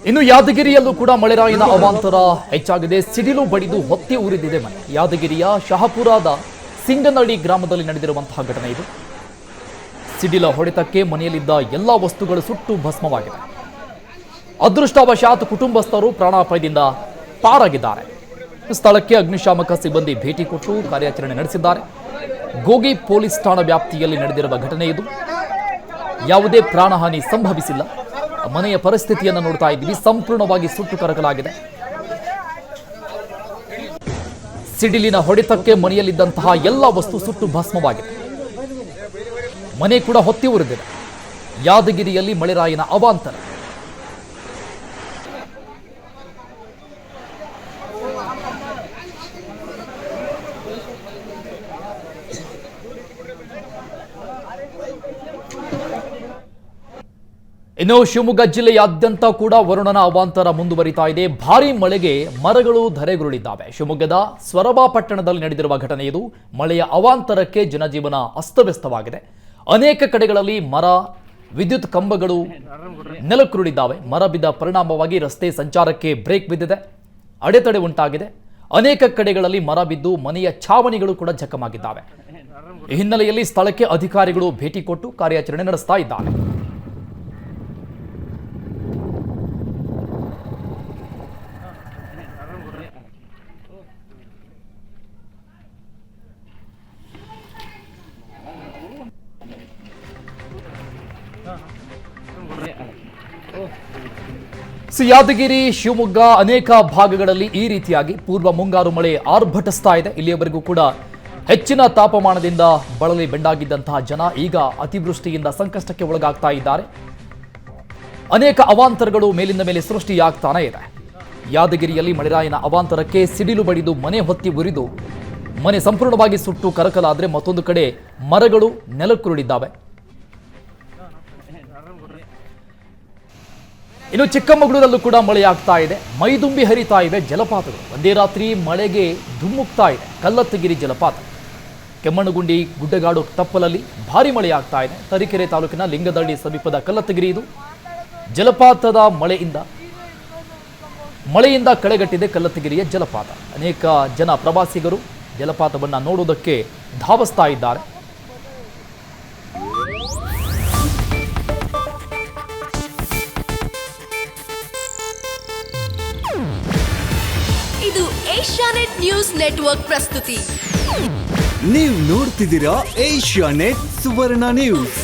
ಇನ್ನು ಯಾದಗಿರಿಯಲ್ಲೂ ಕೂಡ ಮಳೆರಾಯಿನ ಅವಾಂತರ ಹೆಚ್ಚಾಗಿದೆ. ಸಿಡಿಲು ಬಡಿದು ಹೊತ್ತಿ ಉರಿದಿದೆ ಮನೆ. ಯಾದಗಿರಿಯ ಶಹಾಪುರದ ಸಿಂಗನಹಳ್ಳಿ ಗ್ರಾಮದಲ್ಲಿ ನಡೆದಿರುವಂತಹ ಘಟನೆ ಇದು. ಸಿಡಿಲ ಹೊಡೆತಕ್ಕೆ ಮನೆಯಲ್ಲಿದ್ದ ಎಲ್ಲ ವಸ್ತುಗಳು ಸುಟ್ಟು ಭಸ್ಮವಾಗಿದೆ. ಅದೃಷ್ಟವಶಾತ್ ಕುಟುಂಬಸ್ಥರು ಪ್ರಾಣಾಪಾಯದಿಂದ ಪಾರಾಗಿದ್ದಾರೆ. ಸ್ಥಳಕ್ಕೆ ಅಗ್ನಿಶಾಮಕ ಸಿಬ್ಬಂದಿ ಭೇಟಿ ಕೊಟ್ಟು ಕಾರ್ಯಾಚರಣೆ ನಡೆಸಿದ್ದಾರೆ. ಗೋಗಿ ಪೊಲೀಸ್ ಠಾಣಾ ವ್ಯಾಪ್ತಿಯಲ್ಲಿ ನಡೆದಿರುವ ಘಟನೆ ಇದು. ಯಾವುದೇ ಪ್ರಾಣಹಾನಿ ಸಂಭವಿಸಿಲ್ಲ. ಮನೆಯ ಪರಿಸ್ಥಿತಿಯನ್ನು ನೋಡ್ತಾ ಇದ್ದೀವಿ. ಸಂಪೂರ್ಣವಾಗಿ ಸುಟ್ಟು ಕರಕಲಾಗಿದೆ. ಸಿಡಿಲಿನ ಹೊಡೆತಕ್ಕೆ ಮನೆಯಲ್ಲಿದ್ದಂತಹ ಎಲ್ಲ ವಸ್ತು ಸುಟ್ಟು ಭಸ್ಮವಾಗಿದೆ. ಮನೆ ಕೂಡ ಹೊತ್ತಿ ಉರಿದಿದೆ. ಯಾದಗಿರಿಯಲ್ಲಿ ಮಳೆರಾಯಿನ ಅವಾಂತರ. ಇನ್ನು ಶಿವಮೊಗ್ಗ ಜಿಲ್ಲೆಯಾದ್ಯಂತ ಕೂಡ ವರುಣನ ಅವಾಂತರ ಮುಂದುವರಿತಾ ಇದೆ. ಭಾರೀ ಮಳೆಗೆ ಮರಗಳು ಧರೆಗುರುಳಿದ್ದಾವೆ. ಶಿವಮೊಗ್ಗದ ಸ್ವರಬಾ ಪಟ್ಟಣದಲ್ಲಿ ನಡೆದಿರುವ ಘಟನೆ ಇದು. ಮಳೆಯ ಅವಾಂತರಕ್ಕೆ ಜನಜೀವನ ಅಸ್ತವ್ಯಸ್ತವಾಗಿದೆ. ಅನೇಕ ಕಡೆಗಳಲ್ಲಿ ಮರ, ವಿದ್ಯುತ್ ಕಂಬಗಳು ನೆಲಕ್ಕುರುಳಿದ್ದಾವೆ. ಮರ ಬಿದ್ದ ಪರಿಣಾಮವಾಗಿ ರಸ್ತೆ ಸಂಚಾರಕ್ಕೆ ಬ್ರೇಕ್ ಬಿದ್ದಿದೆ. ಅಡೆತಡೆ ಉಂಟಾಗಿದೆ. ಅನೇಕ ಕಡೆಗಳಲ್ಲಿ ಮರ ಬಿದ್ದು ಮನೆಯ ಛಾವಣಿಗಳು ಕೂಡ ಜಖಮಾಗಿದ್ದಾವೆ. ಈ ಹಿನ್ನೆಲೆಯಲ್ಲಿ ಸ್ಥಳಕ್ಕೆ ಅಧಿಕಾರಿಗಳು ಭೇಟಿ ಕೊಟ್ಟು ಕಾರ್ಯಾಚರಣೆ ನಡೆಸ್ತಾ ಇದ್ದಾರೆ. ಯಾದಗಿರಿ, ಶಿವಮೊಗ್ಗ ಅನೇಕ ಭಾಗಗಳಲ್ಲಿ ಈ ರೀತಿಯಾಗಿ ಪೂರ್ವ ಮುಂಗಾರು ಮಳೆ ಆರ್ಭಟಿಸ್ತಾ ಇದೆ. ಇಲ್ಲಿಯವರೆಗೂ ಕೂಡ ಹೆಚ್ಚಿನ ತಾಪಮಾನದಿಂದ ಬಳಲಿ ಬೆಂಡಾಗಿದ್ದಂತಹ ಜನ ಈಗ ಅತಿವೃಷ್ಟಿಯಿಂದ ಸಂಕಷ್ಟಕ್ಕೆ ಒಳಗಾಗ್ತಾ ಇದ್ದಾರೆ. ಅನೇಕ ಅವಾಂತರಗಳು ಮೇಲಿಂದ ಮೇಲೆ ಸೃಷ್ಟಿಯಾಗ್ತಾನೆ ಇದೆ. ಯಾದಗಿರಿಯಲ್ಲಿ ಮಳೆರಾಯಿನ ಅವಾಂತರಕ್ಕೆ ಸಿಡಿಲು ಬಡಿದು ಮನೆ ಹೊತ್ತಿ ಉರಿದು ಮನೆ ಸಂಪೂರ್ಣವಾಗಿ ಸುಟ್ಟು ಕರಕಲಾದರೆ ಮತ್ತೊಂದು ಕಡೆ ಮರಗಳು ನೆಲಕ್ಕುರುಳಿದ್ದಾವೆ. ಇನ್ನು ಚಿಕ್ಕಮಗಳೂರಲ್ಲೂ ಕೂಡ ಮಳೆಯಾಗ್ತಾ ಇದೆ. ಮೈದುಂಬಿ ಹರಿತಾ ಇವೆ ಜಲಪಾತಗಳು. ಒಂದೇ ರಾತ್ರಿ ಮಳೆಗೆ ಧುಮ್ಮುಕ್ತಾ ಇದೆ ಕಲ್ಲತ್ತಗಿರಿ ಜಲಪಾತ. ಕೆಮ್ಮಣ್ಣಗುಂಡಿ ಗುಡ್ಡಗಾಡು ತಪ್ಪಲಲ್ಲಿ ಭಾರಿ ಮಳೆಯಾಗ್ತಾ ಇದೆ. ತರೀಕೆರೆ ತಾಲೂಕಿನ ಲಿಂಗದಳ್ಳಿ ಸಮೀಪದ ಕಲ್ಲತ್ತಗಿರಿ ಇದು. ಜಲಪಾತದ ಮಳೆಯಿಂದ ಕಳೆಗಟ್ಟಿದೆ ಕಲ್ಲತ್ತಗಿರಿಯ ಜಲಪಾತ. ಅನೇಕ ಜನ ಪ್ರವಾಸಿಗರು ಜಲಪಾತವನ್ನು ನೋಡುವುದಕ್ಕೆ ಧಾವಿಸ್ತಾ ಇದ್ದಾರೆ. ಇದು ಏಷ್ಯಾನೆಟ್ ನ್ಯೂಸ್ ನೆಟ್ವರ್ಕ್ ಪ್ರಸ್ತುತಿ. ನೀವು ನೋಡ್ತಿದ್ದೀರಾ ಏಷ್ಯಾನೆಟ್ ಸುವರ್ಣ ನ್ಯೂಸ್.